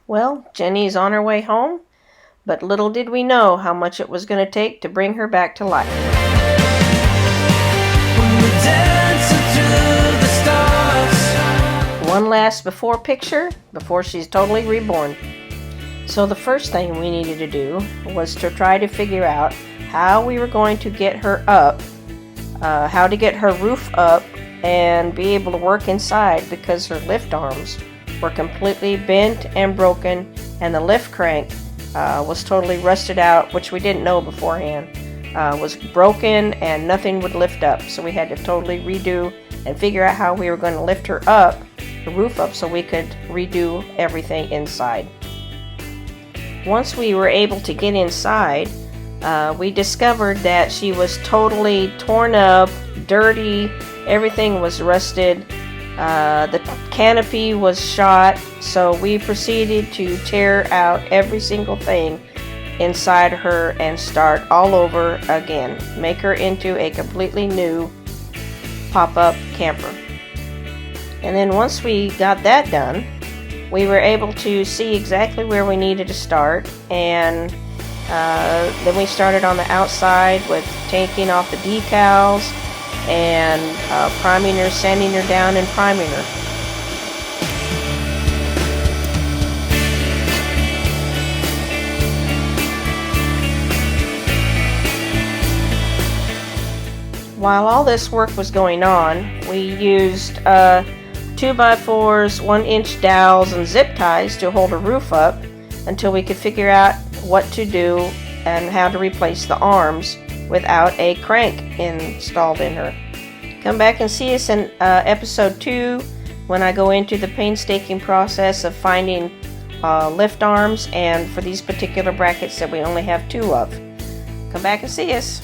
Well, Jenny's on her way home, but little did we know how much it was going to take to bring her back to life. One last before picture before she's totally reborn. So the first thing we needed to do was to try to figure out how we were going to get her up, how to get her roof up and be able to work inside, because her lift arms were completely bent and broken, and the lift crank was totally rusted out, which we didn't know beforehand. Was broken and nothing would lift up, so we had to totally redo and figure out how we were going to lift her up, the roof up, so we could redo everything inside. Once we were able to get inside, we discovered that she was totally torn up, dirty, everything was rusted. The canopy was shot, so we proceeded to tear out every single thing inside her and start all over again. Make her into a completely new pop-up camper. And then once we got that done, we were able to see exactly where we needed to start, and then we started on the outside with taking off the decals and priming her, sanding her down and priming her. While all this work was going on, we used 2x4s, 1-inch dowels, and zip ties to hold her roof up until we could figure out what to do and how to replace the arms without a crank installed in her. Come back and see us in episode 2 when I go into the painstaking process of finding lift arms, and for these particular brackets that we only have 2 of. Come back and see us.